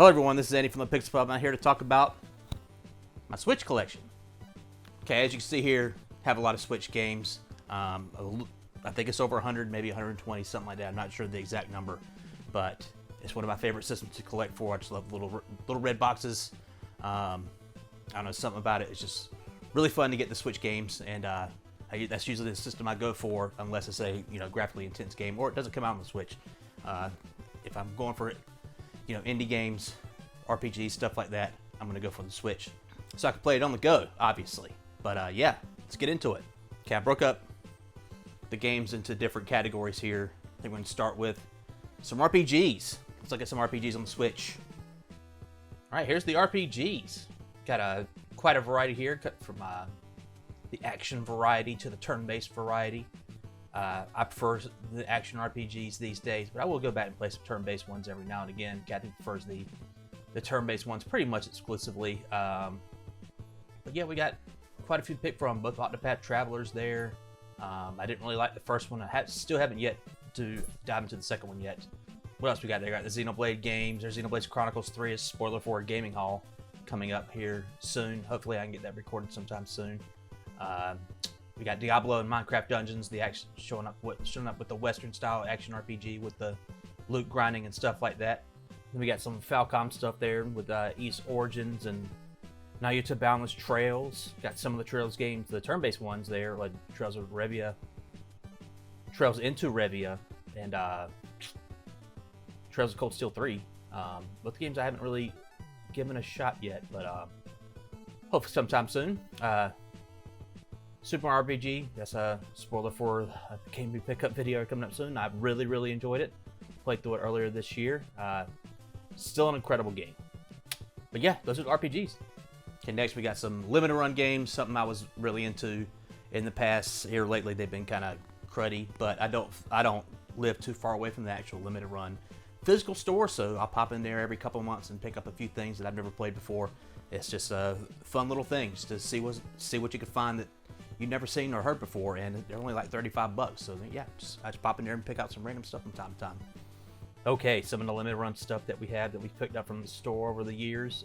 Hello everyone, this is Andy from the Pixel Pub. I'm here to talk about my Switch collection. Okay, as you can see here, have a lot of Switch games. I think it's over 100, maybe 120, something like that. I'm not sure the exact number, but it's one of my favorite systems to collect for. I just love little red boxes. I don't know, something about it. It's just really fun to get the Switch games, and that's usually the system I go for, unless it's a graphically intense game or it doesn't come out on the Switch. If I'm going for indie games, RPGs, stuff like that, I'm gonna go for the Switch, so I can play it on the go, obviously. But yeah, let's get into it. Okay, I broke up the games into different categories here. I think we're gonna start with some RPGs. Let's look at some RPGs on the Switch. All right, here's the RPGs. Got quite a variety here, cut from the action variety to the turn-based variety. I prefer the action RPGs these days, but I will go back and play some turn-based ones every now and again. Kathy prefers the turn-based ones pretty much exclusively. But yeah, we got quite a few to pick from. Both Octopath Travelers there. I didn't really like the first one. I still haven't yet to dive into the second one yet. What else we got there? We got the Xenoblade games. There's Xenoblade Chronicles 3, a spoiler for a Gaming Haul coming up here soon. Hopefully I can get that recorded sometime soon. We got Diablo and Minecraft Dungeons, the action showing up with the Western style action RPG with the loot grinding and stuff like that. Then we got some Falcom stuff there with Ys Origins and Naruto Boundless Trails. Got some of the Trails games, the turn-based ones there, like Trails of Revia, Trails into Revia, and Trails of Cold Steel 3. Both games I haven't really given a shot yet, but hopefully sometime soon. Super Mario RPG, that's a spoiler for a Game We Pick Up video coming up soon. I've really enjoyed it. Played through it earlier this year. Still an incredible game. But yeah, those are the RPGs. Okay, next we got some limited run games, something I was really into in the past. Here lately they've been kind of cruddy, but I don't live too far away from the actual limited run physical store, so I'll pop in there every couple of months and pick up a few things that I've never played before. It's just fun little things to see what you can find that you've never seen or heard before, and they're only like $35. So yeah, I just pop in there and pick out some random stuff from time to time. Okay, some of the limited run stuff that we have that we've picked up from the store over the years.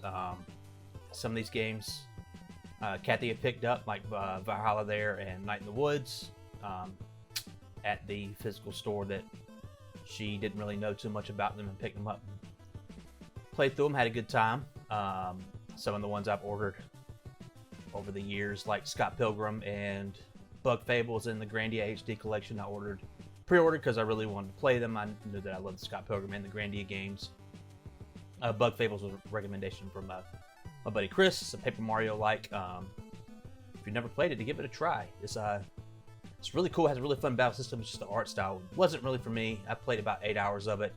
Some of these games Kathy had picked up, like Valhalla there and Night in the Woods, at the physical store that she didn't really know too much about them, and picked them up, played through them, had a good time. Some of the ones I've ordered over the years, like Scott Pilgrim and Bug Fables in the Grandia HD collection, I pre-ordered because I really wanted to play them. I knew that I loved Scott Pilgrim and the Grandia games. Bug Fables was a recommendation from my buddy Chris. It's a Paper Mario-like. If you've never played it, to give it a try. It's really cool. It has a really fun battle system. It's just the art style wasn't really for me. I played about 8 hours of it.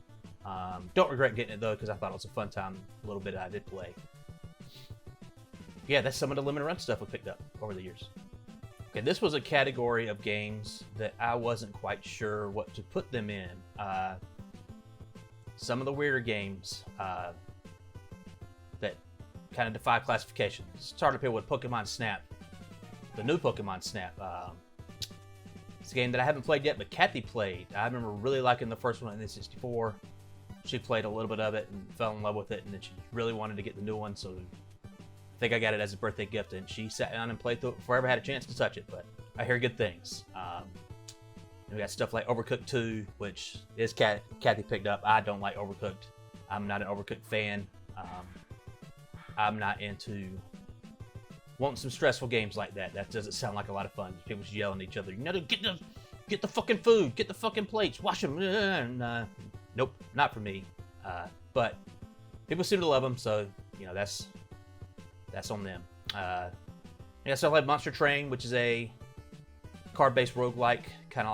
Don't regret getting it though, because I thought it was a fun time. A little bit I did play. Yeah, that's some of the limited run stuff we picked up over the years. Okay, this was a category of games that I wasn't quite sure what to put them in. Some of the weirder games that kind of defy classification. Started up here with Pokemon Snap, the new Pokemon Snap. It's a game that I haven't played yet, but Kathy played. I remember really liking the first one on the 64. She played a little bit of it and fell in love with it, and then she really wanted to get the new one, so I think I got it as a birthday gift, and she sat down and played through it before I ever had a chance to touch it, but I hear good things. We got stuff like Overcooked 2, which is Kathy picked up. I don't like Overcooked. I'm not an Overcooked fan. I'm not into wanting some stressful games like that. That doesn't sound like a lot of fun. People just yelling at each other. Get the fucking food, get the fucking plates, wash them. Nope, not for me. But people seem to love them, so that's on them. Yeah, so I like Monster Train, which is a card-based roguelike, kind of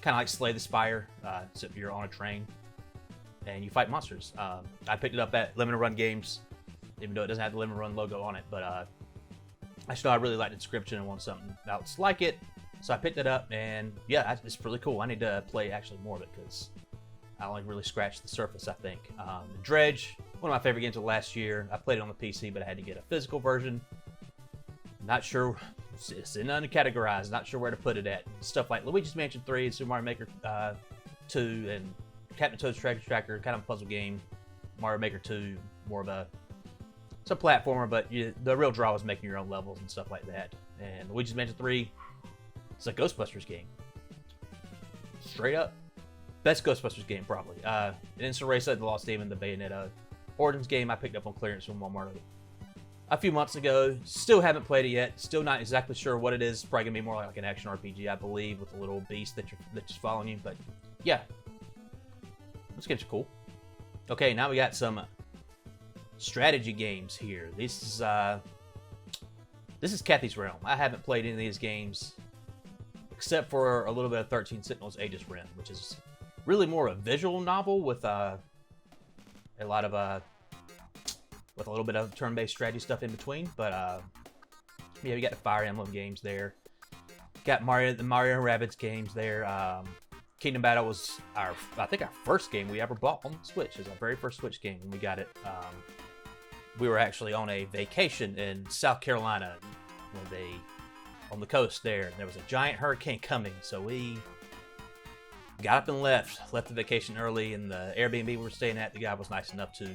like Slay the Spire, except you're on a train and you fight monsters. I picked it up at Limited Run Games, even though it doesn't have the Limited Run logo on it. But I just know I really liked the description and want something else like it, so I picked it up. And yeah, it's really cool. I need to play actually more of it because I only really scratched the surface, I think. Dredge, one of my favorite games of last year. I played it on the PC, but I had to get a physical version. Not sure, it's uncategorized, not sure where to put it at. Stuff like Luigi's Mansion 3 and Super Mario Maker 2 and Captain Toad's Treasure Tracker, kind of a puzzle game. Mario Maker 2, more of a, it's a platformer, but the real draw was making your own levels and stuff like that. And Luigi's Mansion 3, it's a Ghostbusters game. Straight up. Best Ghostbusters game, probably. Instant Racer, The Lost Demon, the Bayonetta Origins game I picked up on clearance from Walmart a few months ago. Still haven't played it yet. Still not exactly sure what it is. Probably gonna be more like an action RPG, I believe, with a little beast that's following you. But yeah, those games are cool. Okay, now we got some strategy games here. This is Kathy's Realm. I haven't played any of these games except for a little bit of 13 Sentinels Aegis Rim, which is really more a visual novel with a little bit of turn-based strategy stuff in between. But yeah, we got the Fire Emblem games there. Got the Mario and Rabbids games there. Kingdom Battle was I think our first game we ever bought on the Switch. It was our very first Switch game when we got it. We were actually on a vacation in South Carolina on the coast there. There was a giant hurricane coming, so we got up and left the vacation early. And the Airbnb we were staying at, the guy was nice enough to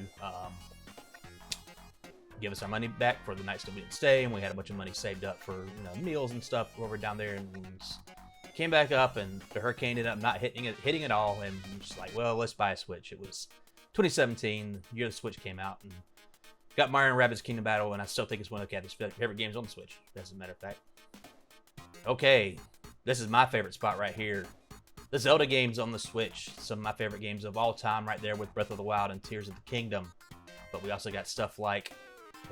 give us our money back for the nights that we didn't stay, and we had a bunch of money saved up for meals and stuff while we're down there. And we came back up, and the hurricane ended up not hitting it all, and we were just like, well, let's buy a Switch. It was 2017, the year the Switch came out, and got Mario and Rabbids Kingdom Battle, and I still think it's one of Kathy's favorite games on the Switch, as a matter of fact. Okay, this is my favorite spot right here. The Zelda games on the Switch. Some of my favorite games of all time right there with Breath of the Wild and Tears of the Kingdom. But we also got stuff like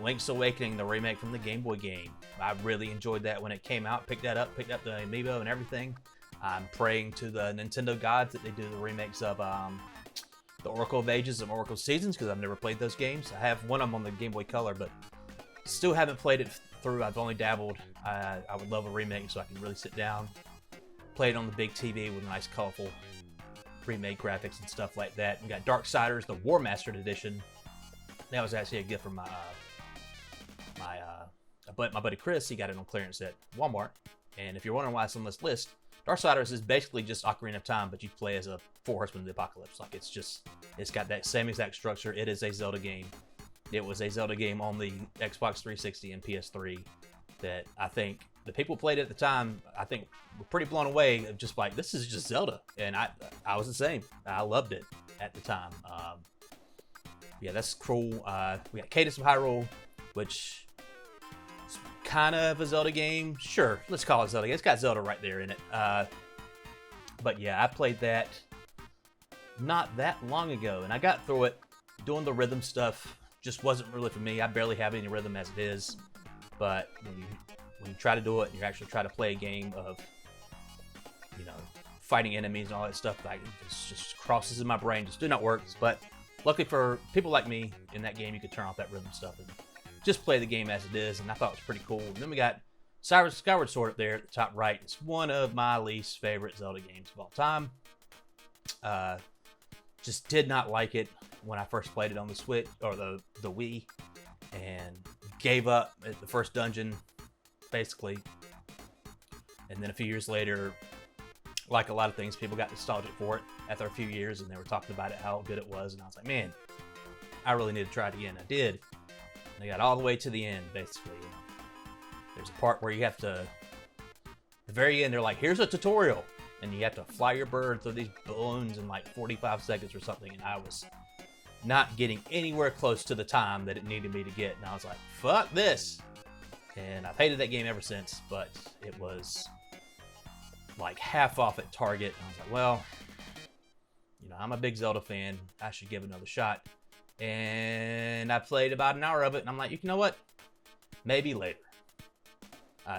Link's Awakening, the remake from the Game Boy game. I really enjoyed that when it came out. Picked that up, picked up the amiibo and everything. I'm praying to the Nintendo gods that they do the remakes of the Oracle of Ages and Oracle Seasons, because I've never played those games. I have one of them on the Game Boy Color, but still haven't played it through. I've only dabbled. I would love a remake so I can really sit down, play it on the big TV with nice, colorful remake graphics and stuff like that. We got Darksiders, the War Mastered Edition. That was actually a gift from my buddy Chris. He got it on clearance at Walmart. And if you're wondering why it's on this list, Darksiders is basically just Ocarina of Time, but you play as a Four Horsemen of the Apocalypse. Like, it's got that same exact structure. It is a Zelda game. It was a Zelda game on the Xbox 360 and PS3 that I think the people who played it at the time, I think, were pretty blown away of just like, this is just Zelda. And I was the same. I loved it at the time. Yeah, that's cool. We got Cadence of Hyrule, which is kind of a Zelda game. Sure, let's call it Zelda game. It's got Zelda right there in it. But yeah, I played that not that long ago, and I got through it. Doing the rhythm stuff just wasn't really for me. I barely have any rhythm as it is. But when you try to do it, and you actually try to play a game of, fighting enemies and all that stuff, like, it just crosses in my brain, just do not work. But luckily for people like me, in that game, you could turn off that rhythm stuff and just play the game as it is, and I thought it was pretty cool. And then we got Skyward Sword up there at the top right. It's one of my least favorite Zelda games of all time. Just did not like it when I first played it on the Switch, or the Wii, and gave up at the first dungeon, basically. And then a few years later, like a lot of things, people got nostalgic for it after a few years, and they were talking about it, how good it was, and I was like, man, I really need to try it again. I did. And I got all the way to the end, basically. There's a part where you have to, at the very end, they're like, here's a tutorial, and you have to fly your bird through these balloons in like 45 seconds or something, and I was not getting anywhere close to the time that it needed me to get, and I was like, fuck this. And I've hated that game ever since, but it was like half off at Target, and I was like, well, I'm a big Zelda fan, I should give it another shot. And I played about an hour of it, and I'm like, you know what, maybe later.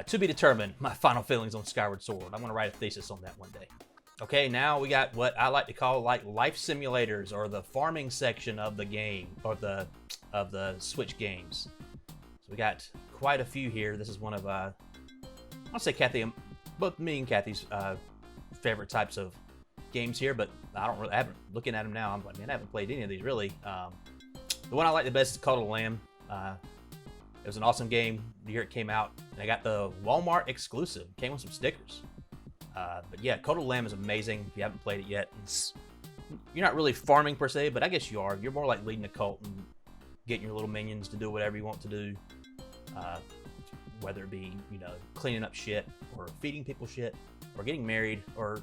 To be determined, my final feelings on Skyward Sword. I'm going to write a thesis on that one day. Okay, now we got what I like to call like life simulators, or the farming section of the game, or of the Switch games. So we got quite a few here. This is one of I'll say both me and Kathy's favorite types of games here, but I haven't looking at them now. I'm like, man, I haven't played any of these really. The one I like the best is Cult of the Lamb. It was an awesome game the year it came out, and I got the Walmart exclusive. It came with some stickers. But yeah, Cult of the Lamb is amazing. If you haven't played it yet, it's you're not really farming per se, but I guess you are. You're more like leading a cult and getting your little minions to do whatever you want to do. Whether it be, cleaning up shit, or feeding people shit, or getting married, or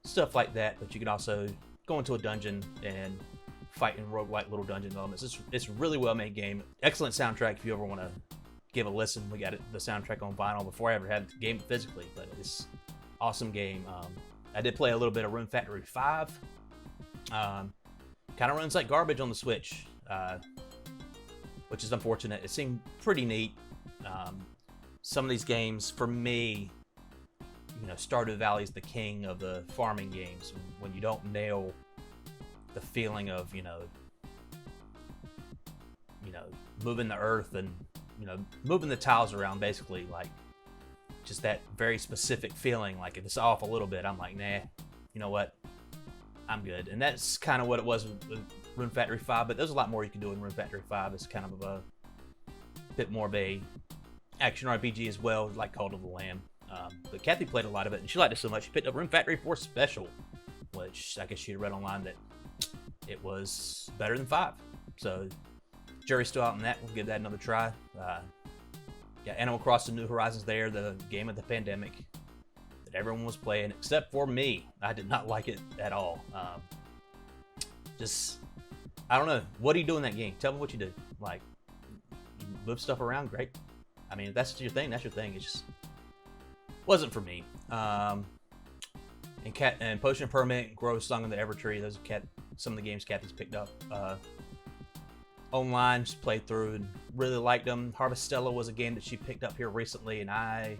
stuff like that. But you can also go into a dungeon and fight in roguelike little dungeon elements. It's a really well made game. Excellent soundtrack if you ever want to give a listen. We got the soundtrack on vinyl before I ever had the game physically, but it's awesome game. I did play a little bit of Rune Factory 5. Kind of runs like garbage on the Switch, which is unfortunate. It seemed pretty neat. Some of these games, for me, Stardew Valley is the king of the farming games. When you don't nail the feeling of, moving the earth and, moving the tiles around, basically, like, just that very specific feeling. Like, if it's off a little bit, I'm like, nah, you know what? I'm good. And that's kind of what it was with Rune Factory 5, but there's a lot more you can do in Rune Factory 5. It's kind of a bit more of a action RPG as well, like Cult of the Lamb. But Kathy played a lot of it, and she liked it so much she picked up Rune Factory 4 Special, which I guess she had read online that it was better than 5. So jury's still out on that. We'll give that another try. Animal Crossing New Horizons there, the game of the pandemic that everyone was playing, except for me. I did not like it at all. I don't know. What do you do in that game? Tell me what you do. Like, you move stuff around? Great. I mean, if that's your thing, that's your thing. It just wasn't for me. And Potion Permit, Grow Song of the Evertree, those are some of the games Kathy's picked up online, just played through and really liked them. Harvestella was a game that she picked up here recently, and I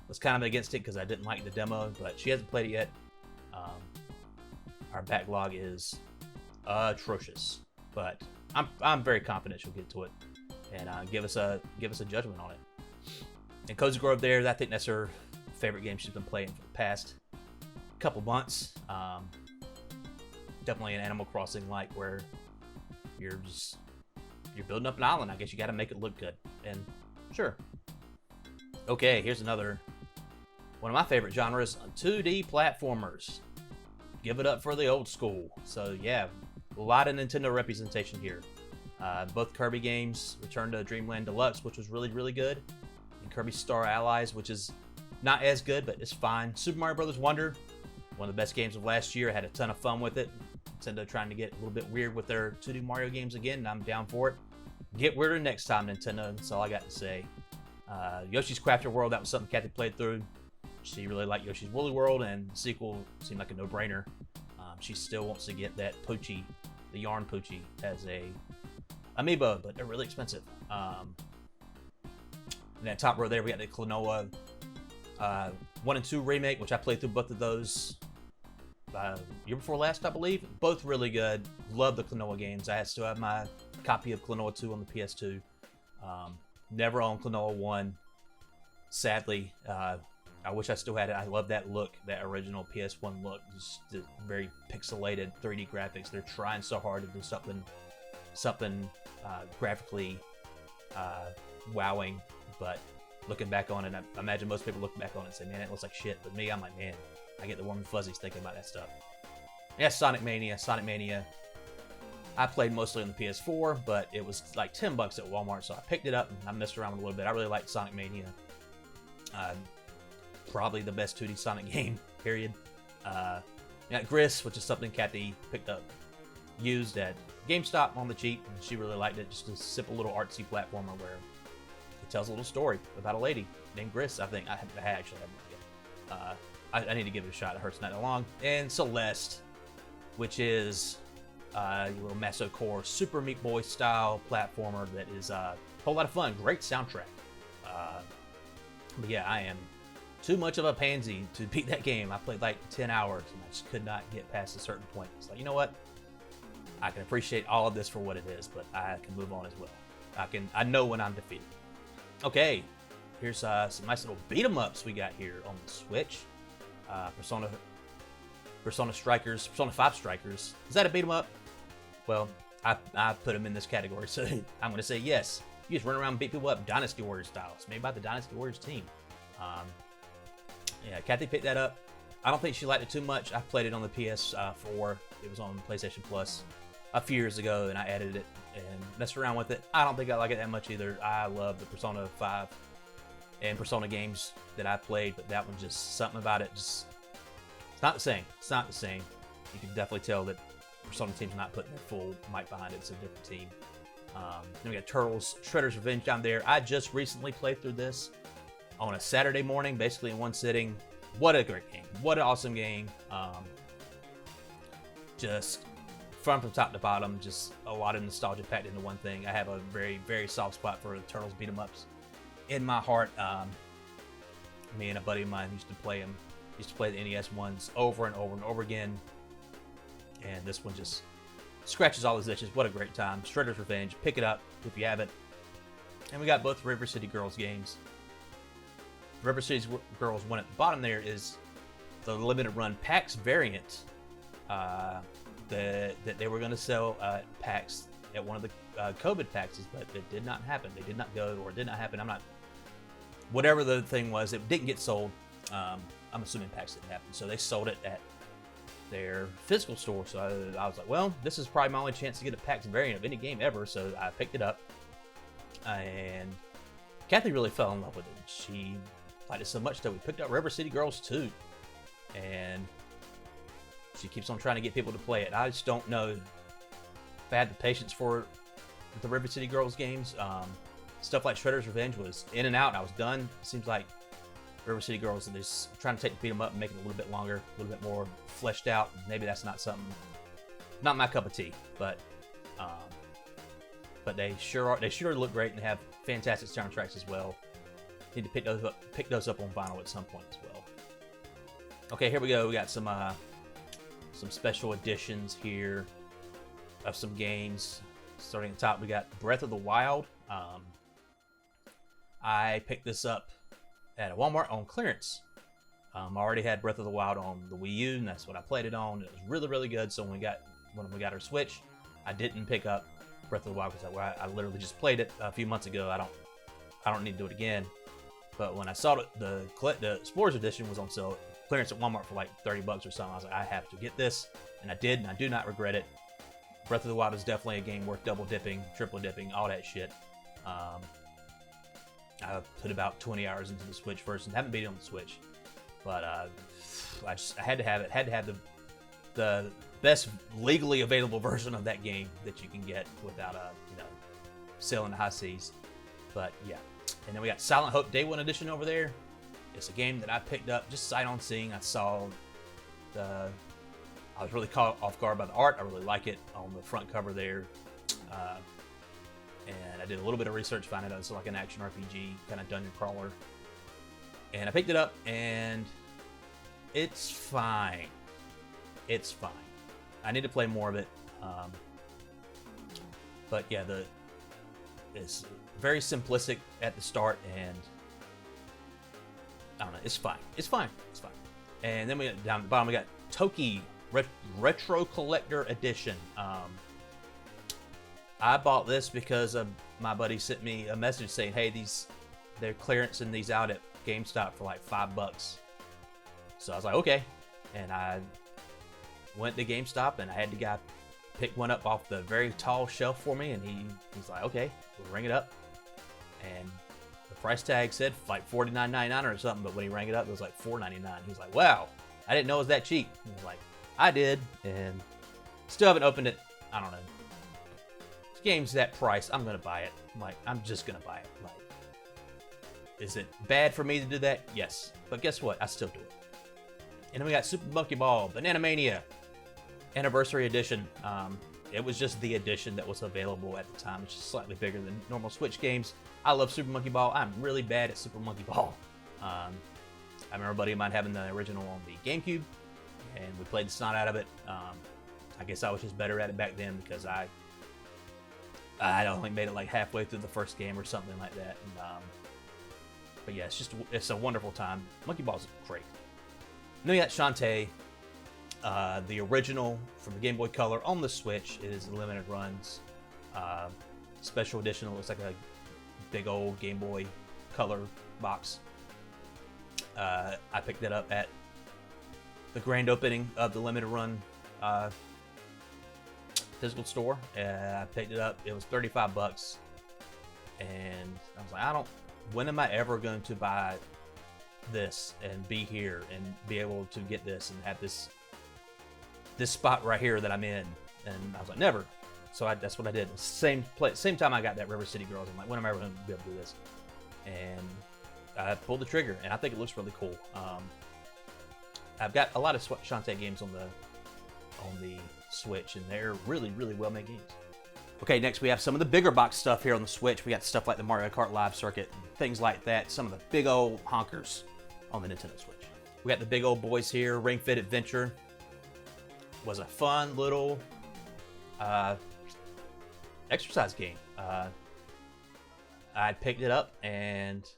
was kind of against it because I didn't like the demo, but she hasn't played it yet. Our backlog is atrocious, but I'm very confident she'll get to it and give us a judgment on it. And Cozy Grove there, I think that's her favorite game she's been playing for the past couple months. Definitely an Animal Crossing like, where you're building up an island. I guess you got to make it look good, and sure. Okay, here's another one of my favorite genres: 2D platformers. Give it up for the old school. So yeah, a lot of Nintendo representation here. Both Kirby games, Return to Dreamland Deluxe, which was really, really good, and Kirby Star Allies, which is not as good, but it's fine. Super Mario Bros. Wonder, one of the best games of last year. I had a ton of fun with it. Nintendo trying to get a little bit weird with their 2D Mario games again, and I'm down for it. Get weirder next time, Nintendo. That's all I got to say. Yoshi's Crafted World, that was something Kathy played through. She really liked Yoshi's Woolly World, and the sequel seemed like a no-brainer. She still wants to get that Poochie, the Yarn Poochie, as a amiibo, but they're really expensive. In that top row there, we got the Klonoa 1 and 2 remake, which I played through both of those year before last, I believe. Both really good. Love the Klonoa games. I still have my copy of Klonoa 2 on the PS2. Never owned Klonoa 1. Sadly, I wish I still had it. I love that look, that original PS1 look. Just the very pixelated 3D graphics. They're trying so hard to do something graphically wowing, but looking back on it, I imagine most people look back on it and say, man, it looks like shit. But me, I'm like, man, I get the warm and fuzzies thinking about that stuff. Yeah, Sonic Mania. I played mostly on the PS4, but it was like $10 at Walmart, so I picked it up and I messed around with it a little bit. I really liked Sonic Mania. Probably the best 2D Sonic game, period. We got Gris, which is something Kathy picked up, used at GameStop on the cheap, and she really liked it. Just a simple little artsy platformer where it tells a little story about a lady named Gris. I think I actually haven't yet. I need to give it a shot. It hurts not that long. And Celeste, which is your little Maso Core Super Meat Boy style platformer that is a whole lot of fun. Great soundtrack. But yeah, I am too much of a pansy to beat that game. I played like 10 hours and I just could not get past a certain point. It's like, you know what? I can appreciate all of this for what it is, but I can move on as well. I know when I'm defeated. Okay, here's some nice little beat 'em ups we got here on the Switch. Persona 5 Strikers. Is that a beat 'em up? Well, I put them in this category, so I'm going to say yes. You just run around and beat people up Dynasty Warriors style. It's made by the Dynasty Warriors team. Yeah, Kathy picked that up. I don't think she liked it too much. I played it on the PS4. It was on PlayStation Plus a few years ago, and I edited it and messed around with it. I don't think I like it that much either. I love the Persona 5 and Persona games that I played, but that one, just something about it, just, it's not the same. It's not the same. You can definitely tell that Persona team's not putting their full might behind it. It's a different team. Then we got Turtles Shredder's Revenge down there. I just recently played through this on a Saturday morning, basically in one sitting. What a great game. What an awesome game. Just from top to bottom, just a lot of nostalgia packed into one thing. I have a very, very soft spot for the Turtles beat 'em ups in my heart. Me and a buddy of mine used to play them. Used to play the NES ones over and over and over again. And this one just scratches all those itches. What a great time. Shredder's Revenge. Pick it up if you haven't. And we got both River City Girls games. River City Girls one at the bottom there is the limited run PAX variant that they were going to sell PAX at one of the COVID PAXs, but it did not happen. They did not go, or it did not happen. I'm not. Whatever the thing was, it didn't get sold. I'm assuming PAX didn't happen, so they sold it at their physical store. So I was like, well, this is probably my only chance to get a PAX variant of any game ever. So I picked it up, and Kathy really fell in love with it. She liked it so much that we picked up River City Girls 2, and she keeps on trying to get people to play it. I just don't know if I had the patience for the River City Girls games. Stuff like Shredder's Revenge was in and out, and I was done. It seems like River City Girls, they're just trying to take the beat 'em up and make it a little bit longer, a little bit more fleshed out. Maybe that's not something, not my cup of tea, but they sure are. They sure look great and have fantastic soundtracks as well. Need to pick those up on vinyl at some point as well. Okay, here we go. We got some special editions here of some games. Starting at the top, we got Breath of the Wild. I picked this up at a Walmart on clearance. I already had Breath of the Wild on the Wii U, and that's what I played it on. It was really, really good. So when we got our Switch, I didn't pick up Breath of the Wild because I literally just played it a few months ago. I don't need to do it again. But when I saw the Explorers Edition was on sale clearance at Walmart for like $30 or something, I was like, I have to get this, and I did, and I do not regret it. Breath of the Wild is definitely a game worth double dipping, triple dipping, all that shit. I put about 20 hours into the Switch first and haven't beat it on the Switch, but I had to have it. Had to have the best legally available version of that game that you can get without sailing the high seas. But yeah, and then we got Silent Hope Day 1 Edition over there. It's a game that I picked up just sight on seeing. I was really caught off guard by the art. I really like it on the front cover there. And I did a little bit of research, finding out it's like an action RPG, kind of dungeon crawler. And I picked it up, and it's fine. It's fine. I need to play more of it. But yeah, it's very simplistic at the start, and I don't know, it's fine. It's fine. It's fine. And then we got down at the bottom, we got Toki Retro Collector Edition. I bought this because my buddy sent me a message saying, hey, they're clearancing these out at GameStop for like $5. So I was like, okay. And I went to GameStop, and I had the guy pick one up off the very tall shelf for me, and he's like, okay, we'll ring it up. And the price tag said like $49.99 or something, but when he rang it up, it was like $4.99. He was like, wow, I didn't know it was that cheap. And I was like, I did, and still haven't opened it. I don't know. This game's that price. I'm gonna buy it. I'm just gonna buy it. Is it bad for me to do that? Yes. But guess what? I still do it. And then we got Super Monkey Ball Banana Mania Anniversary Edition. It was just the edition that was available at the time. It's just slightly bigger than normal Switch games. I love Super Monkey Ball. I'm really bad at Super Monkey Ball. I remember a buddy of mine having the original on the GameCube, and we played the snot out of it. I guess I was just better at it back then because I only made it like halfway through the first game or something like that. And, but yeah, it's a wonderful time. Monkey Ball's great. And then we got Shantae, the original from the Game Boy Color on the Switch. It is limited runs, special edition. It looks like a big old Game Boy Color box. I picked that up at the grand opening of the limited run physical store. I picked it up. It was 35 bucks, and I was like, when am I ever going to buy this and be here and be able to get this and have this spot right here that I'm in? And I was like, never. So that's what I did. Same time I got that River City Girls. I'm like, when am I ever going to be able to do this? And I pulled the trigger, and I think it looks really cool. I've got a lot of Shantae games on the Switch, and they're really, really well-made games. Okay, next we have some of the bigger box stuff here on the Switch. We got stuff like the Mario Kart Live Circuit, things like that. Some of the big old honkers on the Nintendo Switch. We got the big old boys here. Ring Fit Adventure was a fun little exercise game. I picked it up, and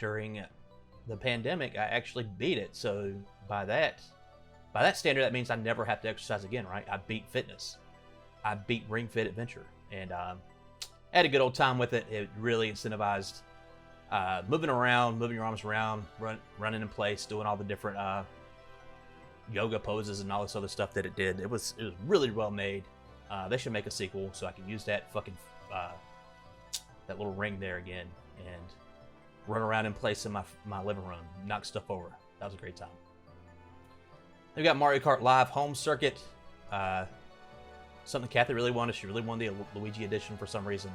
during the pandemic, I actually beat it. So by that standard, that means I never have to exercise again, right? I beat fitness. I beat Ring Fit Adventure, and had a good old time with it. It really incentivized moving around, moving your arms around, running in place, doing all the different yoga poses and all this other stuff that it did. It was really well made. They should make a sequel so I can use that fucking that little ring there again and run around in place in my living room, knock stuff over. That was a great time. Then we got Mario Kart Live Home Circuit. Something Kathy really wanted. She really wanted the Luigi edition for some reason.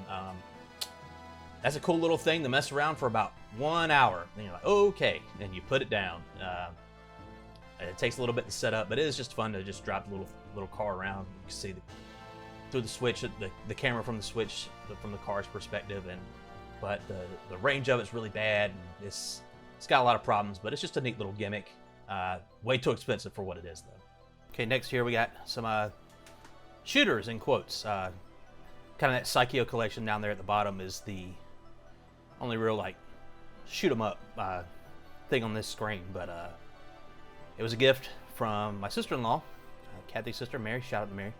That's a cool little thing to mess around for about 1 hour. Then you're like, okay, and you put it down. It takes a little bit to set up, but it is just fun to just drop the little car around. You can see through the Switch, the camera from the Switch, from the car's perspective, but the range of it's really bad. And it's got a lot of problems, but it's just a neat little gimmick. Way too expensive for what it is, though. Okay, next here we got some shooters in quotes. Kind of that Psycho collection down there at the bottom is the only real like shoot 'em up thing on this screen, but it was a gift from my sister-in-law, Kathy's sister Mary. Shout out to Mary.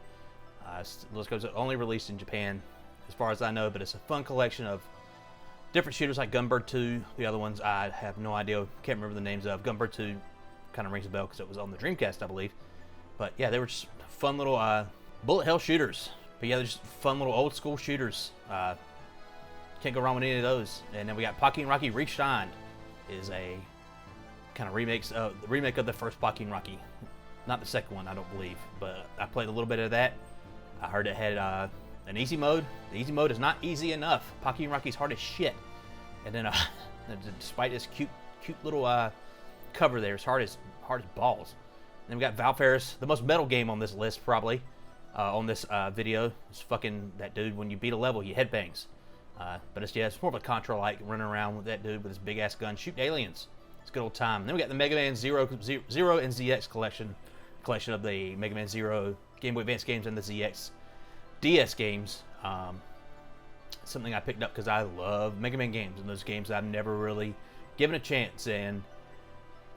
Let's Go is only released in Japan, as far as I know, but it's a fun collection of different shooters like Gunbird 2. The other ones I have no idea, can't remember the names of. Gunbird 2 kind of rings a bell because it was on the Dreamcast, I believe. But yeah, they were just fun little bullet hell shooters. But yeah, they're just fun little old school shooters. Can't go wrong with any of those. And then we got Pocky and Rocky Reshined, is a kind of remake of the first Pocky and Rocky. Not the second one, I don't believe, but I played a little bit of that. I heard it had an easy mode. The easy mode is not easy enough. Pocky and Rocky's hard as shit. And then, despite this cute little cover there, it's hard as balls. And then we got Valfaris, the most metal game on this list, probably, on this video. It's fucking that dude. When you beat a level, you headbangs. But it's more of a Contra-like, running around with that dude with his big ass gun, shooting aliens. It's a good old time. And then we got the Mega Man Zero and ZX collection of the Mega Man Zero Game Boy Advance games and the ZX DS games. Something I picked up because I love Mega Man games, and those games I've never really given a chance. And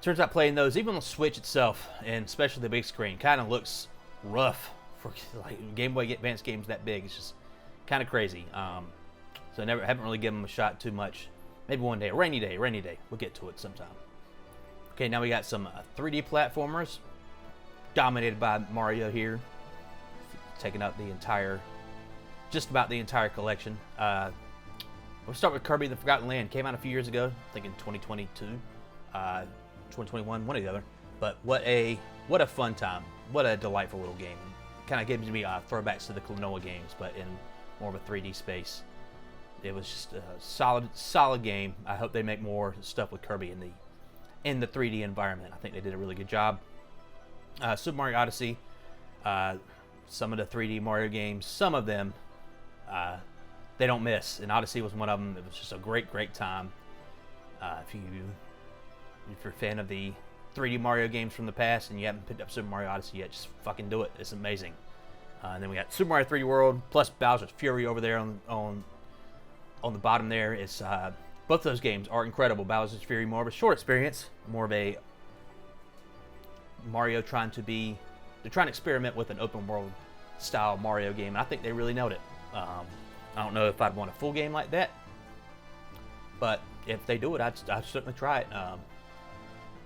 turns out playing those, even on the Switch itself, and especially the big screen, kind of looks rough for like Game Boy Advance games that big. It's just kind of crazy. So I haven't really given them a shot too much. Maybe one day, a rainy day. We'll get to it sometime. Okay, now we got some 3D platformers, dominated by Mario here, taking up just about the entire collection. We'll start with Kirby: The Forgotten Land. Came out a few years ago, I think in 2022, 2021, one or the other. But what a fun time! What a delightful little game. Kind of gives me throwbacks to the Klonoa games, but in more of a 3D space. It was just a solid game. I hope they make more stuff with Kirby in the 3D environment. I think they did a really good job. Super Mario Odyssey. Some of the 3D Mario games, some of them, they don't miss. And Odyssey was one of them. It was just a great time. If you're a fan of the 3D Mario games from the past and you haven't picked up Super Mario Odyssey yet, just fucking do it. It's amazing. And then we got Super Mario 3D World plus Bowser's Fury over there on the bottom there. It's both those games are incredible. Bowser's Fury, more of a short experience, more of a Mario trying to experiment with an open world style Mario game, and I think they really nailed it. I don't know if I'd want a full game like that, but if they do it, I'd certainly try it.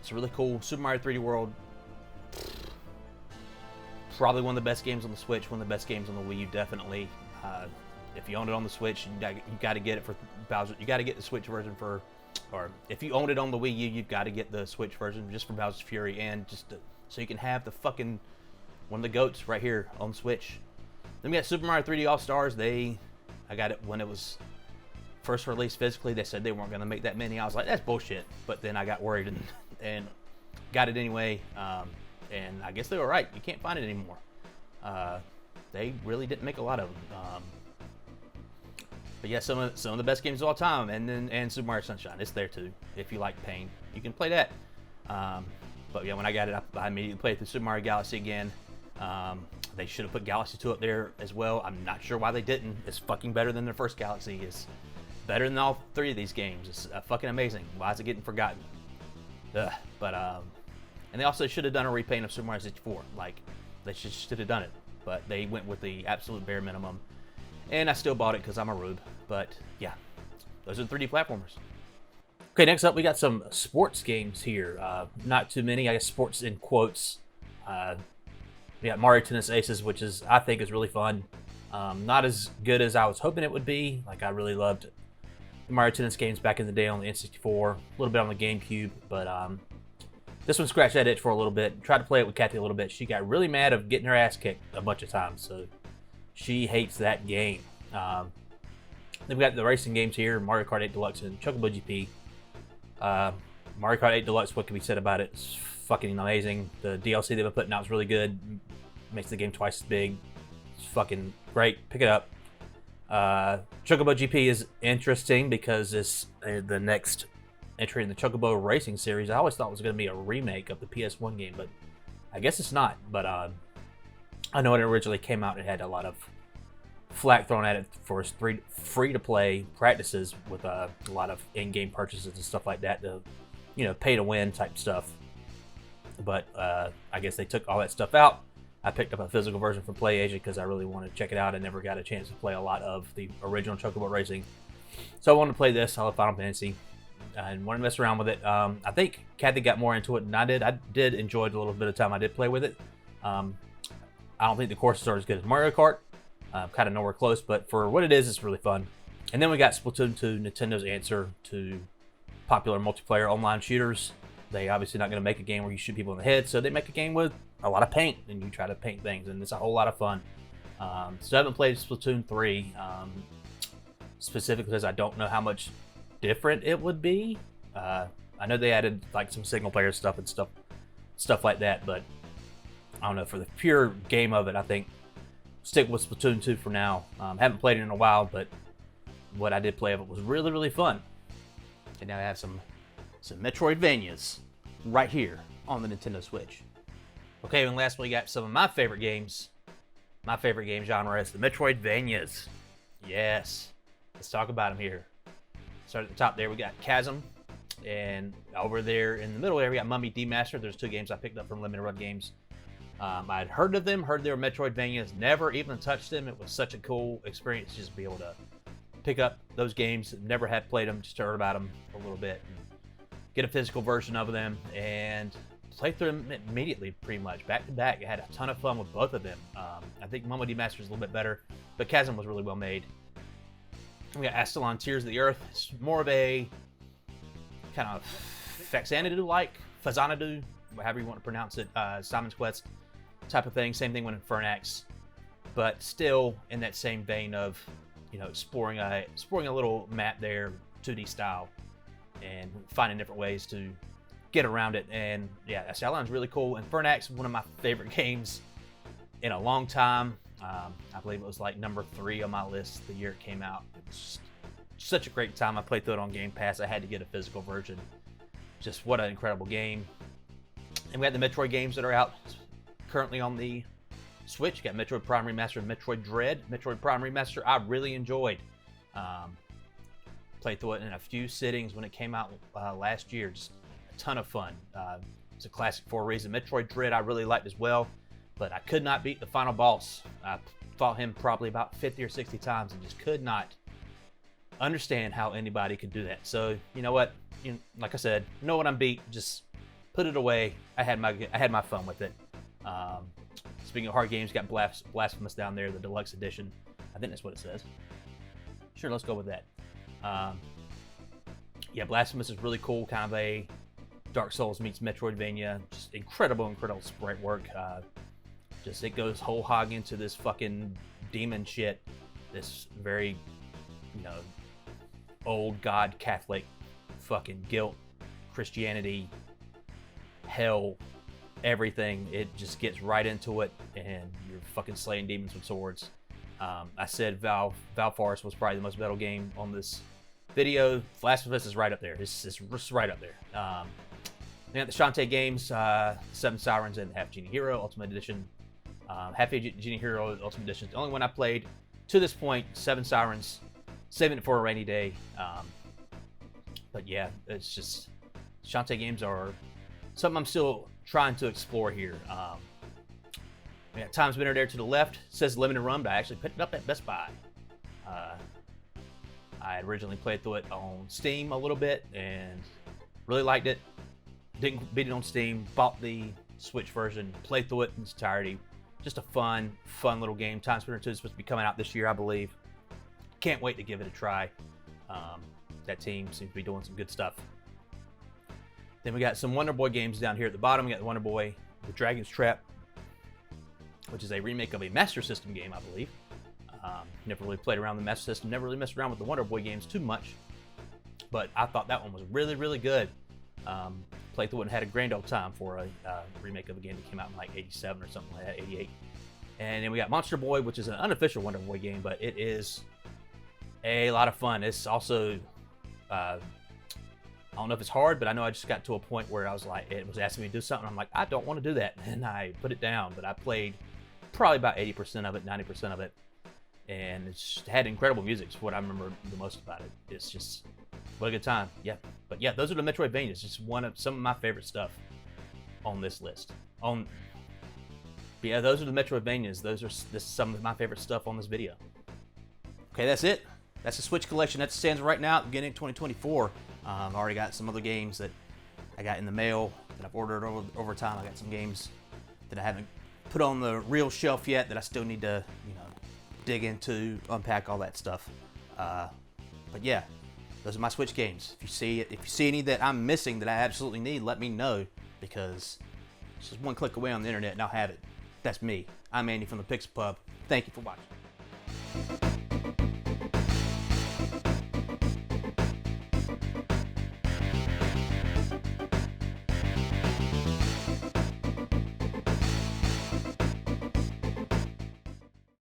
It's really cool. Super Mario 3D World, probably one of the best games on the Switch, one of the best games on the Wii U, definitely. If you own it on the Switch, you got to get it for Bowser. You got to get the Switch version for, or if you own it on the Wii U, you've got to get the Switch version just for Bowser's Fury, and so you can have the fucking one of the goats right here on Switch. Then we got Super Mario 3D All Stars. I got it when it was first released physically. They said they weren't going to make that many. I was like, that's bullshit. But then I got worried and got it anyway. And I guess they were right. You can't find it anymore. They really didn't make a lot of them. But yeah, some of the best games of all time, and Super Mario Sunshine, it's there too. If you like pain, you can play that. But yeah, when I got it, I immediately played through Super Mario Galaxy again. They should have put Galaxy 2 up there as well. I'm not sure why they didn't. It's fucking better than the first Galaxy. It's better than all three of these games. It's fucking amazing. Why is it getting forgotten? Ugh. But and they also should have done a repaint of Super Mario 64. Like, they should have done it. But they went with the absolute bare minimum. And I still bought it because I'm a rube. But yeah, those are the 3D platformers. Okay, next up we got some sports games here. Not too many, I guess sports in quotes. We got Mario Tennis Aces, which I think is really fun. Not as good as I was hoping it would be. Like, I really loved the Mario Tennis games back in the day on the N64, a little bit on the GameCube, but this one scratched that itch for a little bit. Tried to play it with Kathy a little bit. She got really mad of getting her ass kicked a bunch of times, so she hates that game. Then we got the racing games here, Mario Kart 8 Deluxe and Chocobo GP. Mario Kart 8 Deluxe, what can be said about it? It's fucking amazing. The DLC they've been putting out is really good. Makes the game twice as big. It's fucking great. Pick it up. Chocobo GP is interesting because it's the next entry in the Chocobo Racing series. I always thought it was going to be a remake of the PS1 game, but I guess it's not. But I know when it originally came out, it had a lot of flack thrown at it for its free-to-play practices with a lot of in-game purchases and stuff like that, to, pay-to-win type stuff. But I guess they took all that stuff out. I picked up a physical version from PlayAsia because I really wanted to check it out. I never got a chance to play a lot of the original Chocobo Racing. So I wanted to play this. I love Final Fantasy and wanted to mess around with it. I think Kathy got more into it than I did. I did enjoy the little bit of time I did play with it. I don't think the courses are as good as Mario Kart. Kind of nowhere close, but for what it is, it's really fun. And then we got Splatoon 2, Nintendo's answer to popular multiplayer online shooters. They obviously not going to make a game where you shoot people in the head, so they make a game with a lot of paint, and you try to paint things, and it's a whole lot of fun. So I haven't played Splatoon 3, specifically because I don't know how much different it would be. I know they added like some single player stuff and stuff like that, but I don't know, for the pure game of it, I think stick with Splatoon 2 for now. Haven't played it in a while, but what I did play of it was really, really fun. And now I have some Metroidvanias right here on the Nintendo Switch. Okay, and lastly, we got some of my favorite games. My favorite game genre is the Metroidvanias. Yes, let's talk about them here. Start at the top there, we got Chasm. And over there in the middle area, we got Mummy Demastered. There's two games I picked up from Limited Run Games. I'd heard of them, heard they were Metroidvanias, never even touched them. It was such a cool experience just to be able to pick up those games. Never had played them, just heard about them a little bit. Get a physical version of them and play through them immediately, pretty much, back to back. I had a ton of fun with both of them. I think Mummy Demastered is a little bit better, but Chasm was really well made. We got Astalon Tears of the Earth. It's more of a kind of Faxanadu-like, Fazanadu, however you want to pronounce it, Simon's Quest type of thing. Same thing with Infernax, but still in that same vein of, exploring a little map there, 2D style, and finding different ways to get around it. And yeah, Astalon's really cool. Infernax, one of my favorite games in a long time. I believe it was like number 3 on my list the year it came out. It was such a great time. I played through it on Game Pass. I had to get a physical version. Just what an incredible game. And we got the Metroid games that are out currently on the Switch. You got Metroid Prime Remastered and Metroid Dread. Metroid Prime Remastered I really enjoyed. Played through it in a few sittings when it came out last year. Just a ton of fun. It's a classic for a reason. Metroid Dread I really liked as well, but I could not beat the final boss. I fought him probably about 50 or 60 times and just could not understand how anybody could do that. So, you know what? Like I said, know what I'm beat. Just put it away. I had my fun with it. Speaking of hard games, got Blasphemous down there, the deluxe edition. I think that's what it says. Sure, let's go with that. Yeah, Blasphemous is really cool. Kind of a Dark Souls meets Metroidvania. Just incredible sprite work. Just it goes whole hog into this fucking demon shit. This very, old god Catholic fucking guilt, Christianity, hell, everything. It just gets right into it, and you're fucking slaying demons with swords. I said Val Forest was probably the most metal game on this video. Blasphemous is right up there. It's right up there. They got the Shantae games, Seven Sirens and Half Genie Hero Ultimate Edition. Half Genie Hero Ultimate Edition is the only one I played to this point. Seven Sirens, saving it for a rainy day. But yeah, it's just Shantae games are something I'm still trying to explore here. We got Time Spinner there to the left. It says limited run, but I actually picked it up at Best Buy. I originally played through it on Steam a little bit and really liked it. Didn't beat it on Steam. Bought the Switch version. Played through it in its entirety. Just a fun little game. Time Spinner 2 is supposed to be coming out this year, I believe. Can't wait to give it a try. That team seems to be doing some good stuff. Then we got some Wonder Boy games down here at the bottom. We got the Wonder Boy, The Dragon's Trap, which is a remake of a Master System game, I believe. Never really played around the Master System. Never really messed around with the Wonder Boy games too much. But I thought that one was really, really good. Played through it and had a grand old time for a remake of a game that came out in like 87 or something like that, 88. And then we got Monster Boy, which is an unofficial Wonder Boy game, but it is a lot of fun. It's also, I don't know if it's hard, but I know I just got to a point where I was like, it was asking me to do something. I'm like, I don't want to do that. And I put it down, but I played probably about 80% of it, 90% of it. And it's had incredible music. It's what I remember the most about it. It's just, what a good time. Yeah. But yeah, those are the Metroidvanias. Just some of my favorite stuff on this list. But yeah, those are the Metroidvanias. This is some of my favorite stuff on this video. Okay, that's it. That's the Switch collection. That stands right now at the beginning of 2024. I already got some other games that I got in the mail that I've ordered over time. I got some games that I haven't put on the real shelf yet that I still need to, dig into, unpack all that stuff. But yeah, those are my Switch games. If you see any that I'm missing that I absolutely need, let me know, because it's just one click away on the internet and I'll have it. That's me. I'm Andy from the Pixel Pub. Thank you for watching.